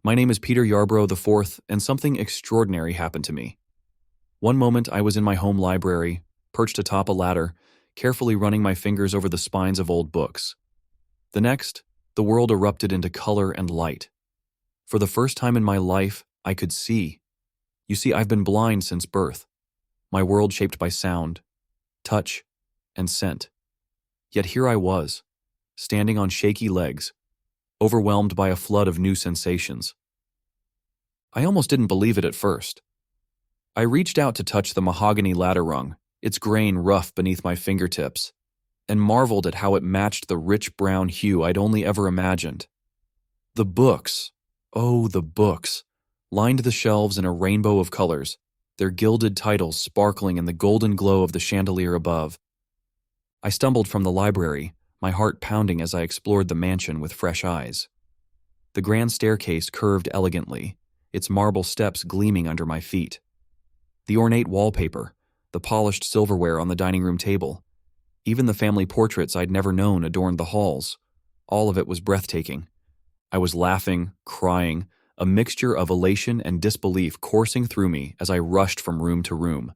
My name is Peter Yarbrough IV, and something extraordinary happened to me. One moment I was in my home library, perched atop a ladder, carefully running my fingers over the spines of old books. The next, the world erupted into color and light. For the first time in my life, I could see. You see, I've been blind since birth. My world shaped by sound, touch, and scent. Yet here I was, standing on shaky legs, overwhelmed by a flood of new sensations. I almost didn't believe it at first. I reached out to touch the mahogany ladder rung, its grain rough beneath my fingertips, and marveled at how it matched the rich brown hue I'd only ever imagined. The books, oh, the books, lined the shelves in a rainbow of colors, their gilded titles sparkling in the golden glow of the chandelier above. I stumbled from the library, my heart pounding as I explored the mansion with fresh eyes. The grand staircase curved elegantly, its marble steps gleaming under my feet. The ornate wallpaper, the polished silverware on the dining room table, even the family portraits I'd never known adorned the halls. All of it was breathtaking. I was laughing, crying, a mixture of elation and disbelief coursing through me as I rushed from room to room.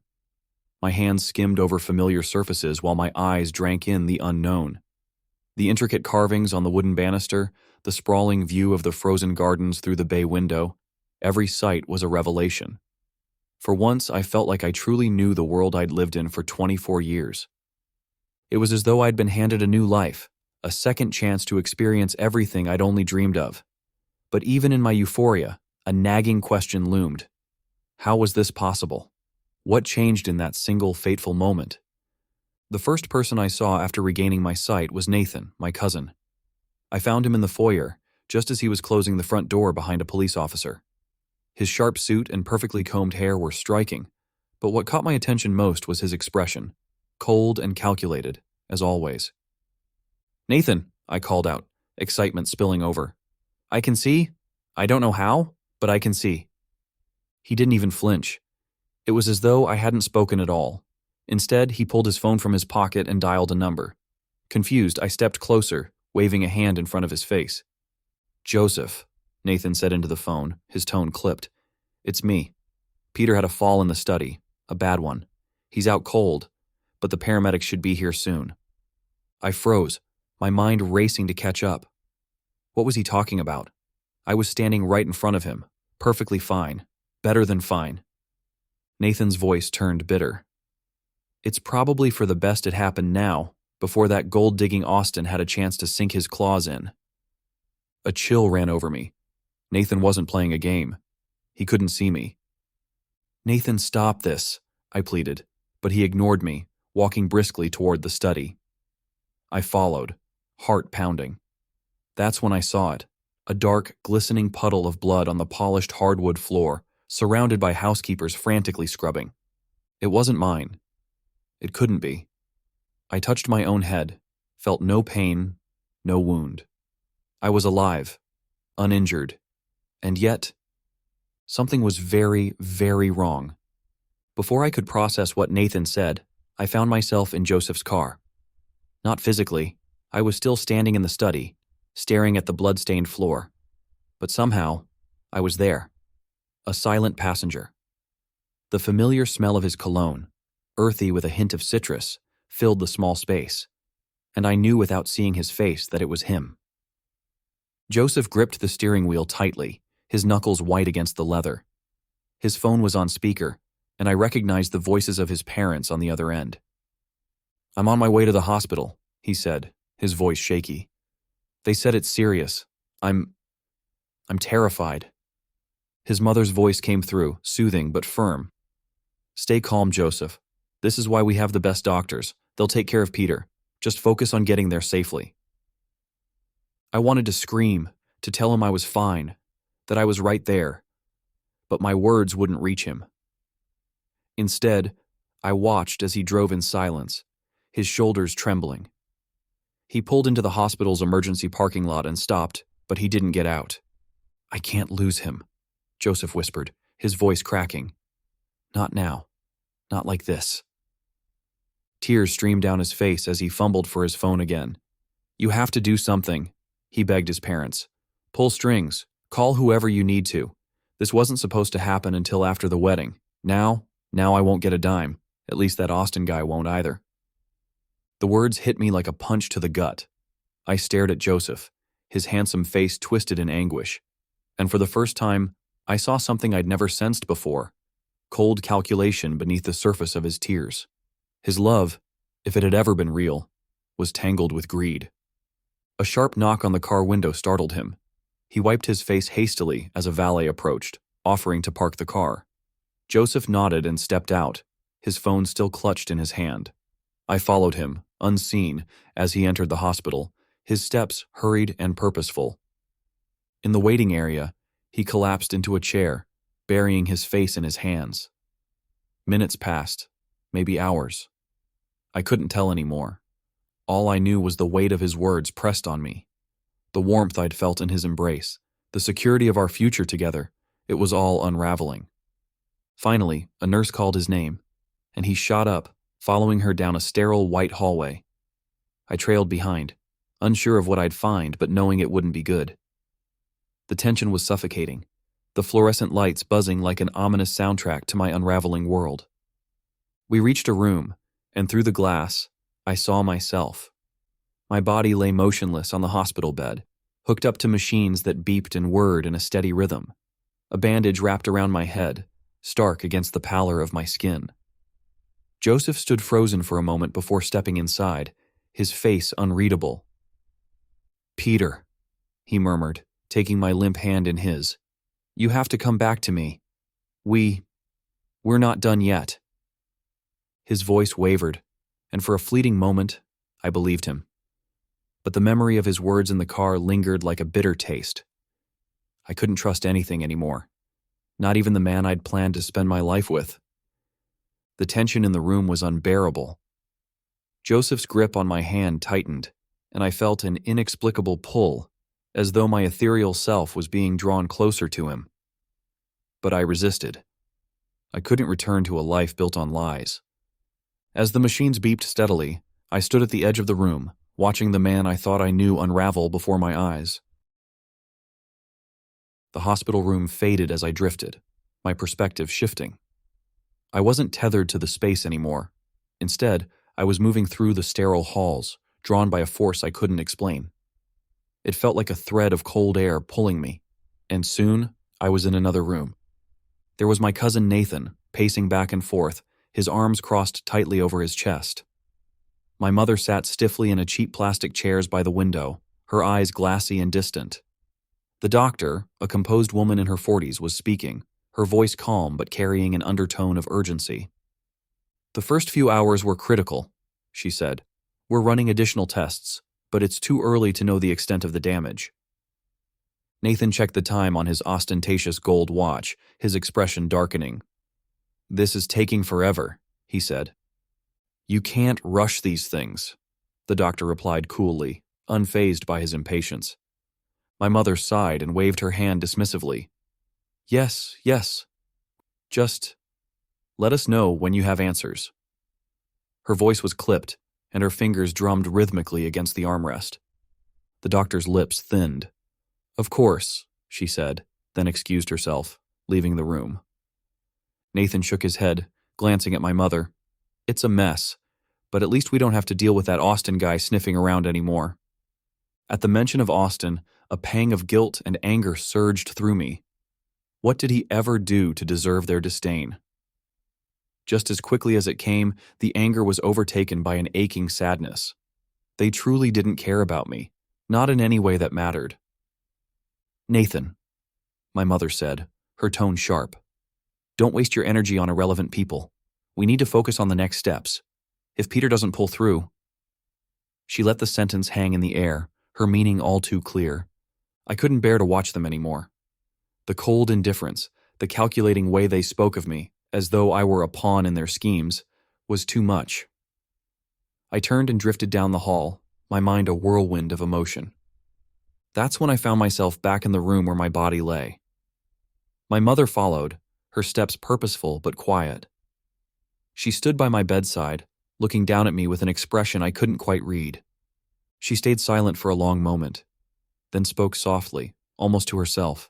My hands skimmed over familiar surfaces while my eyes drank in the unknown. The intricate carvings on the wooden banister, the sprawling view of the frozen gardens through the bay window, every sight was a revelation. For once, I felt like I truly knew the world I'd lived in for 24 years. It was as though I'd been handed a new life, a second chance to experience everything I'd only dreamed of. But even in my euphoria, a nagging question loomed. How was this possible? What changed in that single fateful moment? The first person I saw after regaining my sight was Nathan, my cousin. I found him in the foyer, just as he was closing the front door behind a police officer. His sharp suit and perfectly combed hair were striking, but what caught my attention most was his expression, cold and calculated, as always. "Nathan," I called out, excitement spilling over. "I can see. I don't know how, but I can see." He didn't even flinch. It was as though I hadn't spoken at all. Instead, he pulled his phone from his pocket and dialed a number. Confused, I stepped closer, waving a hand in front of his face. "Joseph," Nathan said into the phone, his tone clipped. "It's me. Peter had a fall in the study, a bad one. He's out cold, but the paramedics should be here soon." I froze, my mind racing to catch up. What was he talking about? I was standing right in front of him, perfectly fine, better than fine. Nathan's voice turned bitter. "It's probably for the best it happened now, before that gold-digging Austin had a chance to sink his claws in." A chill ran over me. Nathan wasn't playing a game. He couldn't see me. "Nathan, stop this," I pleaded, but he ignored me, walking briskly toward the study. I followed, heart pounding. That's when I saw it, a dark, glistening puddle of blood on the polished hardwood floor, surrounded by housekeepers frantically scrubbing. It wasn't mine. It couldn't be. I touched my own head, felt no pain, no wound. I was alive, uninjured, and yet, something was very, very wrong. Before I could process what Nathan said, I found myself in Joseph's car. Not physically, I was still standing in the study, staring at the blood-stained floor. But somehow, I was there, a silent passenger. The familiar smell of his cologne, earthy with a hint of citrus, filled the small space, and I knew without seeing his face that it was him. Joseph gripped the steering wheel tightly, his knuckles white against the leather. His phone was on speaker, and I recognized the voices of his parents on the other end. "I'm on my way to the hospital," he said, his voice shaky. "They said it's serious. I'm terrified." His mother's voice came through, soothing but firm. "Stay calm, Joseph. This is why we have the best doctors. They'll take care of Peter. Just focus on getting there safely." I wanted to scream, to tell him I was fine, that I was right there, but my words wouldn't reach him. Instead, I watched as he drove in silence, his shoulders trembling. He pulled into the hospital's emergency parking lot and stopped, but he didn't get out. "I can't lose him," Joseph whispered, his voice cracking. "Not now. Not like this." Tears streamed down his face as he fumbled for his phone again. "You have to do something," he begged his parents. "Pull strings, Call whoever you need to. This wasn't supposed to happen until after the wedding. Now I won't get a dime. At least that Austin guy won't either. The words hit me like a punch to the gut. I stared at Joseph, his handsome face twisted in anguish. And for the first time, I saw something I'd never sensed before: cold calculation beneath the surface of his tears. His love, if it had ever been real, was tangled with greed. A sharp knock on the car window startled him. He wiped his face hastily as a valet approached, offering to park the car. Joseph nodded and stepped out, his phone still clutched in his hand. I followed him, unseen, as he entered the hospital, his steps hurried and purposeful. In the waiting area, he collapsed into a chair, burying his face in his hands. Minutes passed, maybe hours. I couldn't tell anymore. All I knew was the weight of his words pressed on me. The warmth I'd felt in his embrace, the security of our future together, it was all unraveling. Finally, a nurse called his name, and he shot up, following her down a sterile white hallway. I trailed behind, unsure of what I'd find, but knowing it wouldn't be good. The tension was suffocating, the fluorescent lights buzzing like an ominous soundtrack to my unraveling world. We reached a room, and through the glass, I saw myself. My body lay motionless on the hospital bed, hooked up to machines that beeped and whirred in a steady rhythm. A bandage wrapped around my head, stark against the pallor of my skin. Joseph stood frozen for a moment before stepping inside, his face unreadable. "Peter," he murmured, taking my limp hand in his. "You have to come back to me. We're not done yet." His voice wavered, and for a fleeting moment, I believed him. But the memory of his words in the car lingered like a bitter taste. I couldn't trust anything anymore, not even the man I'd planned to spend my life with. The tension in the room was unbearable. Joseph's grip on my hand tightened, and I felt an inexplicable pull, as though my ethereal self was being drawn closer to him. But I resisted. I couldn't return to a life built on lies. As the machines beeped steadily, I stood at the edge of the room, watching the man I thought I knew unravel before my eyes. The hospital room faded as I drifted, my perspective shifting. I wasn't tethered to the space anymore. Instead, I was moving through the sterile halls, drawn by a force I couldn't explain. It felt like a thread of cold air pulling me, and soon I was in another room. There was my cousin Nathan, pacing back and forth, his arms crossed tightly over his chest. My mother sat stiffly in a cheap plastic chairs by the window, her eyes glassy and distant. The doctor, a composed woman in her 40s, was speaking, her voice calm but carrying an undertone of urgency. "The first few hours were critical," she said. "We're running additional tests, but it's too early to know the extent of the damage." Nathan checked the time on his ostentatious gold watch, his expression darkening. "This is taking forever," he said. "You can't rush these things," the doctor replied coolly, unfazed by his impatience. My mother sighed and waved her hand dismissively. Yes. Just let us know when you have answers." Her voice was clipped, and her fingers drummed rhythmically against the armrest. The doctor's lips thinned. "Of course," she said, then excused herself, leaving the room. Nathan shook his head, glancing at my mother. "It's a mess, but at least we don't have to deal with that Austin guy sniffing around anymore." At the mention of Austin, a pang of guilt and anger surged through me. What did he ever do to deserve their disdain? Just as quickly as it came, the anger was overtaken by an aching sadness. They truly didn't care about me, not in any way that mattered. "Nathan," my mother said, her tone sharp, "don't waste your energy on irrelevant people. We need to focus on the next steps. If Peter doesn't pull through..." She let the sentence hang in the air, her meaning all too clear. I couldn't bear to watch them anymore. The cold indifference, the calculating way they spoke of me, as though I were a pawn in their schemes, was too much. I turned and drifted down the hall, my mind a whirlwind of emotion. That's when I found myself back in the room where my body lay. My mother followed, her steps purposeful but quiet. She stood by my bedside, looking down at me with an expression I couldn't quite read. She stayed silent for a long moment, then spoke softly, almost to herself.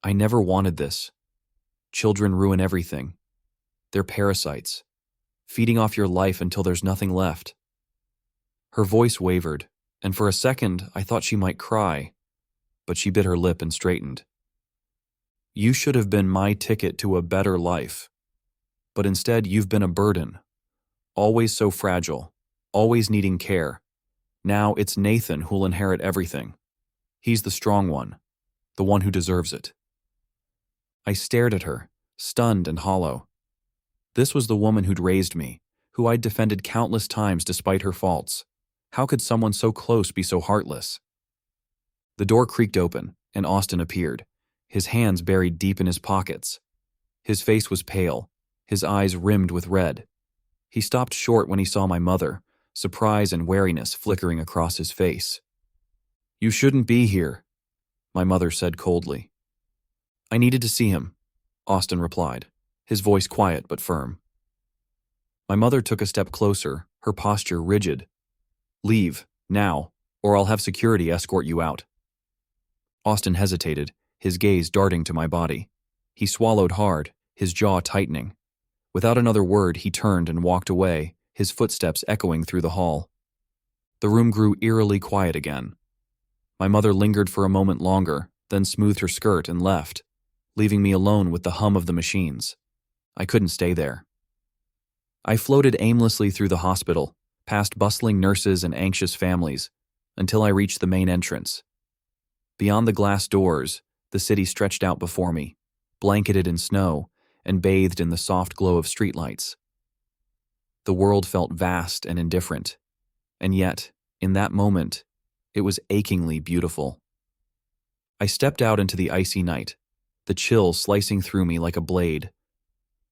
I never wanted this. Children ruin everything. They're parasites, feeding off your life until there's nothing left. Her voice wavered, and for a second I thought she might cry, but she bit her lip and straightened. You should have been my ticket to a better life, but instead you've been a burden, always so fragile, always needing care. Now it's Nathan who'll inherit everything. He's the strong one, the one who deserves it. I stared at her, stunned and hollow. This was the woman who'd raised me, who I'd defended countless times despite her faults. How could someone so close be so heartless? The door creaked open, and Austin appeared, his hands buried deep in his pockets. His face was pale, his eyes rimmed with red. He stopped short when he saw my mother, surprise and wariness flickering across his face. You shouldn't be here, my mother said coldly. I needed to see him, Austin replied, his voice quiet but firm. My mother took a step closer, her posture rigid. Leave, now, or I'll have security escort you out. Austin hesitated, his gaze darting to my body. He swallowed hard, his jaw tightening. Without another word, he turned and walked away, his footsteps echoing through the hall. The room grew eerily quiet again. My mother lingered for a moment longer, then smoothed her skirt and left, leaving me alone with the hum of the machines. I couldn't stay there. I floated aimlessly through the hospital, past bustling nurses and anxious families, until I reached the main entrance. Beyond the glass doors, the city stretched out before me, blanketed in snow and bathed in the soft glow of streetlights. The world felt vast and indifferent, and yet, in that moment, it was achingly beautiful. I stepped out into the icy night, the chill slicing through me like a blade.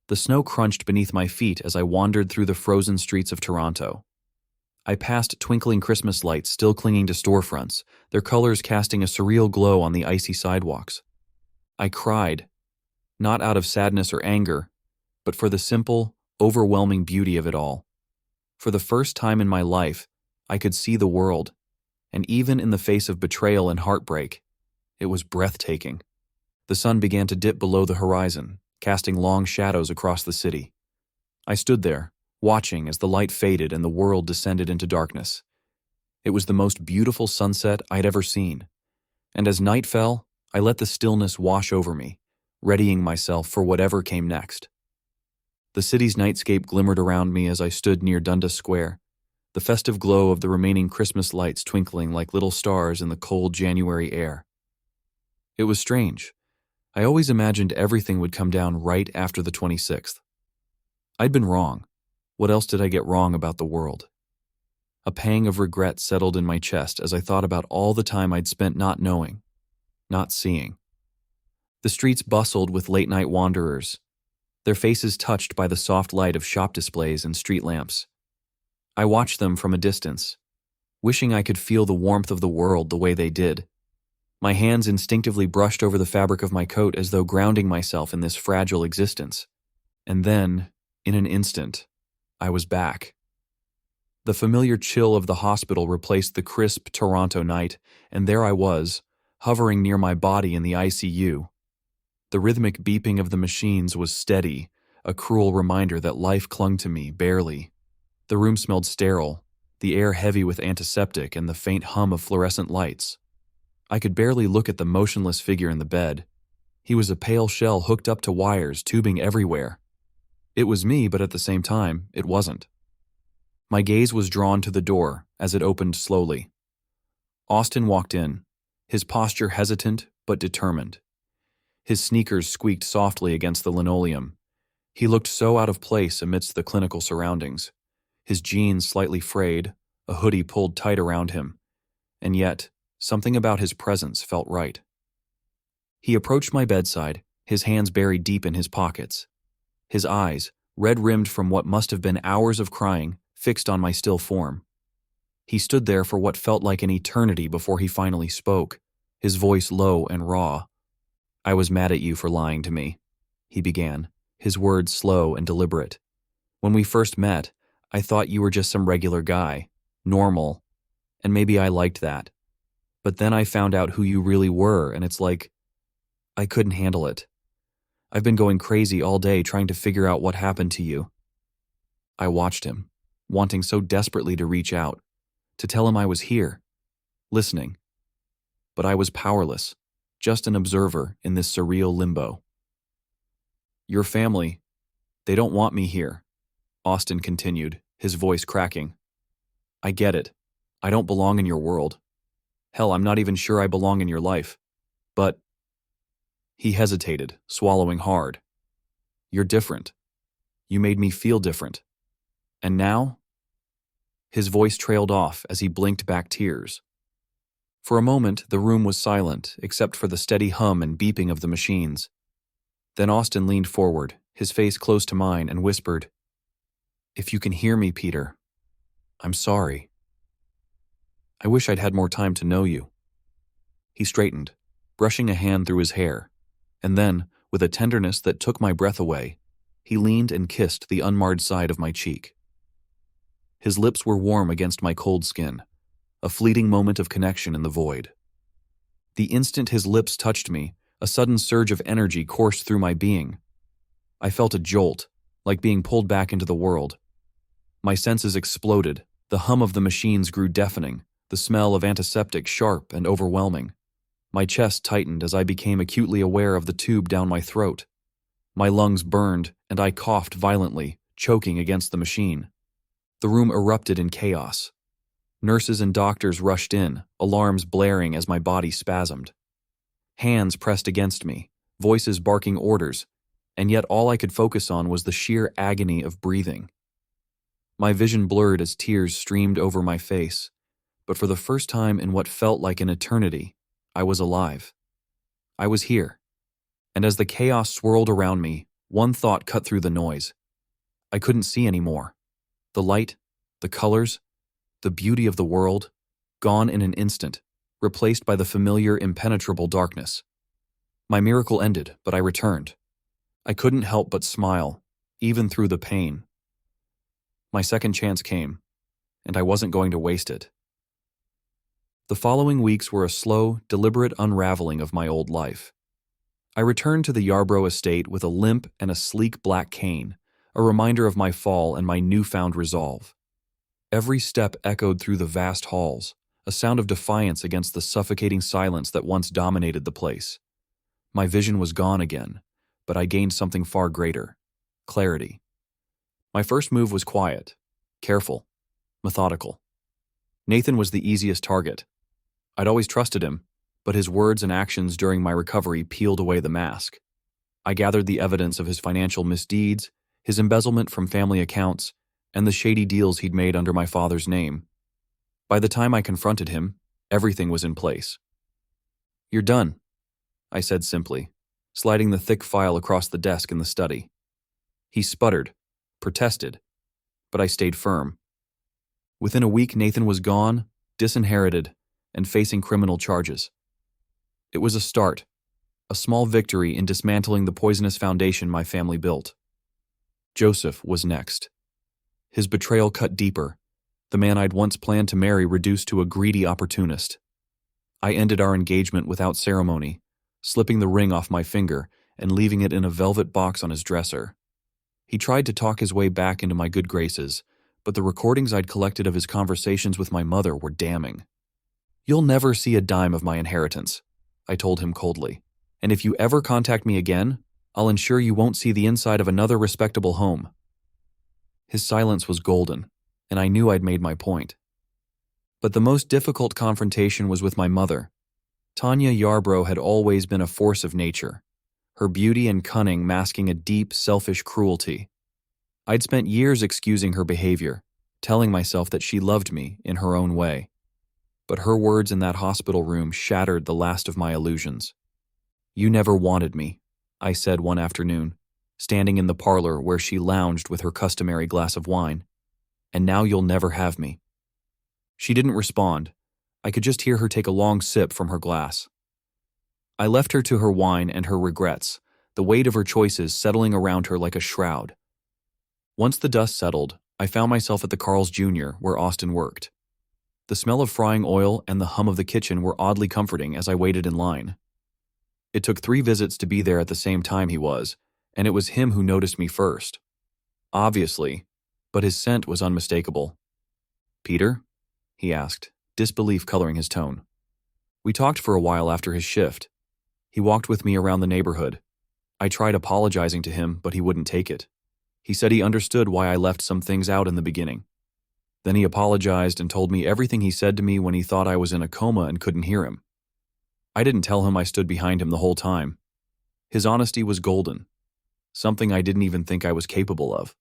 The snow crunched beneath my feet as I wandered through the frozen streets of Toronto. I passed twinkling Christmas lights still clinging to storefronts, their colors casting a surreal glow on the icy sidewalks. I cried, not out of sadness or anger, but for the simple, overwhelming beauty of it all. For the first time in my life, I could see the world, and even in the face of betrayal and heartbreak, it was breathtaking. The sun began to dip below the horizon, casting long shadows across the city. I stood there, watching as the light faded and the world descended into darkness. It was the most beautiful sunset I'd ever seen, and as night fell, I let the stillness wash over me, readying myself for whatever came next. The city's nightscape glimmered around me as I stood near Dundas Square, the festive glow of the remaining Christmas lights twinkling like little stars in the cold January air. It was strange. I always imagined everything would come down right after the 26th. I'd been wrong. What else did I get wrong about the world? A pang of regret settled in my chest as I thought about all the time I'd spent not knowing, not seeing. The streets bustled with late-night wanderers, their faces touched by the soft light of shop displays and street lamps. I watched them from a distance, wishing I could feel the warmth of the world the way they did. My hands instinctively brushed over the fabric of my coat as though grounding myself in this fragile existence. And then, in an instant, I was back. The familiar chill of the hospital replaced the crisp Toronto night, and there I was, hovering near my body in the ICU. The rhythmic beeping of the machines was steady, a cruel reminder that life clung to me barely. The room smelled sterile, the air heavy with antiseptic and the faint hum of fluorescent lights. I could barely look at the motionless figure in the bed. He was a pale shell hooked up to wires, tubing everywhere. It was me, but at the same time, it wasn't. My gaze was drawn to the door as it opened slowly. Austin walked in, his posture hesitant but determined. His sneakers squeaked softly against the linoleum. He looked so out of place amidst the clinical surroundings. His jeans slightly frayed, a hoodie pulled tight around him, and yet, something about his presence felt right. He approached my bedside, his hands buried deep in his pockets. His eyes, red-rimmed from what must have been hours of crying, fixed on my still form. He stood there for what felt like an eternity before he finally spoke, his voice low and raw. "I was mad at you for lying to me," he began, his words slow and deliberate. "When we first met, I thought you were just some regular guy, normal, and maybe I liked that. But then I found out who you really were, and it's like I couldn't handle it. I've been going crazy all day trying to figure out what happened to you. I watched him, wanting so desperately to reach out, to tell him I was here, listening. But I was powerless, just an observer in this surreal limbo. Your family, they don't want me here, Austin continued, his voice cracking. I get it. I don't belong in your world. Hell, I'm not even sure I belong in your life. But he hesitated, swallowing hard. You're different. You made me feel different. And now? His voice trailed off as he blinked back tears. For a moment, the room was silent, except for the steady hum and beeping of the machines. Then Austin leaned forward, his face close to mine, and whispered, If you can hear me, Peter, I'm sorry. I wish I'd had more time to know you. He straightened, brushing a hand through his hair, and then, with a tenderness that took my breath away, he leaned and kissed the unmarred side of my cheek. His lips were warm against my cold skin, a fleeting moment of connection in the void. The instant his lips touched me, a sudden surge of energy coursed through my being. I felt a jolt, like being pulled back into the world. My senses exploded, the hum of the machines grew deafening, the smell of antiseptic sharp and overwhelming. My chest tightened as I became acutely aware of the tube down my throat. My lungs burned, and I coughed violently, choking against the machine. The room erupted in chaos. Nurses and doctors rushed in, alarms blaring as my body spasmed. Hands pressed against me, voices barking orders, and yet all I could focus on was the sheer agony of breathing. My vision blurred as tears streamed over my face, but for the first time in what felt like an eternity, I was alive. I was here. And as the chaos swirled around me, one thought cut through the noise. I couldn't see anymore. The light, the colors, the beauty of the world, gone in an instant, replaced by the familiar, impenetrable darkness. My miracle ended, but I returned. I couldn't help but smile, even through the pain. My second chance came, and I wasn't going to waste it. The following weeks were a slow, deliberate unraveling of my old life. I returned to the Yarbrough estate with a limp and a sleek black cane, a reminder of my fall and my newfound resolve. Every step echoed through the vast halls, a sound of defiance against the suffocating silence that once dominated the place. My vision was gone again, but I gained something far greater: clarity. My first move was quiet, careful, methodical. Nathan was the easiest target. I'd always trusted him, but his words and actions during my recovery peeled away the mask. I gathered the evidence of his financial misdeeds, his embezzlement from family accounts, and the shady deals he'd made under my father's name. By the time I confronted him, everything was in place. You're done, I said simply, sliding the thick file across the desk in the study. He sputtered, protested, but I stayed firm. Within a week, Nathan was gone, disinherited, and facing criminal charges. It was a start, a small victory in dismantling the poisonous foundation my family built. Joseph was next. His betrayal cut deeper, the man I'd once planned to marry reduced to a greedy opportunist. I ended our engagement without ceremony, slipping the ring off my finger and leaving it in a velvet box on his dresser. He tried to talk his way back into my good graces, but the recordings I'd collected of his conversations with my mother were damning. You'll never see a dime of my inheritance, I told him coldly, and if you ever contact me again, I'll ensure you won't see the inside of another respectable home. His silence was golden, and I knew I'd made my point. But the most difficult confrontation was with my mother. Tanya Yarbrough had always been a force of nature, her beauty and cunning masking a deep, selfish cruelty. I'd spent years excusing her behavior, telling myself that she loved me in her own way. But her words in that hospital room shattered the last of my illusions. You never wanted me, I said one afternoon, standing in the parlor where she lounged with her customary glass of wine. And now you'll never have me. She didn't respond. I could just hear her take a long sip from her glass. I left her to her wine and her regrets, the weight of her choices settling around her like a shroud. Once the dust settled, I found myself at the Carl's Jr., where Austin worked. The smell of frying oil and the hum of the kitchen were oddly comforting as I waited in line. It took 3 visits to be there at the same time he was, and it was him who noticed me first. Obviously, but his scent was unmistakable. "Peter?" he asked, disbelief coloring his tone. We talked for a while after his shift. He walked with me around the neighborhood. I tried apologizing to him, but he wouldn't take it. He said he understood why I left some things out in the beginning. Then he apologized and told me everything he said to me when he thought I was in a coma and couldn't hear him. I didn't tell him I stood behind him the whole time. His honesty was golden, something I didn't even think I was capable of.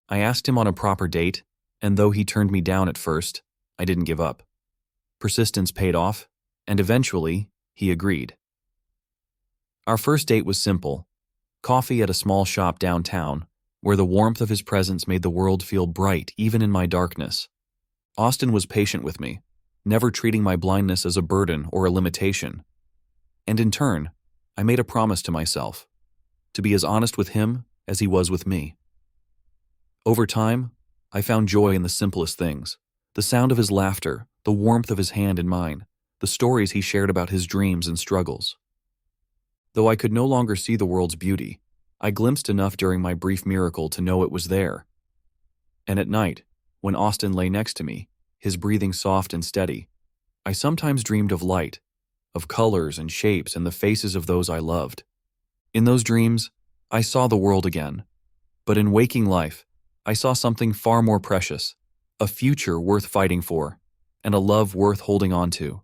I asked him on a proper date, and though he turned me down at first, I didn't give up. Persistence paid off, and eventually, he agreed. Our first date was simple: coffee at a small shop downtown, where the warmth of his presence made the world feel bright even in my darkness. Austin was patient with me, never treating my blindness as a burden or a limitation. And in turn, I made a promise to myself, to be as honest with him as he was with me. Over time, I found joy in the simplest things: the sound of his laughter, the warmth of his hand in mine, the stories he shared about his dreams and struggles. Though I could no longer see the world's beauty, I glimpsed enough during my brief miracle to know it was there. And at night, when Austin lay next to me, his breathing soft and steady, I sometimes dreamed of light, of colors and shapes and the faces of those I loved. In those dreams, I saw the world again. But in waking life, I saw something far more precious, a future worth fighting for, and a love worth holding on to.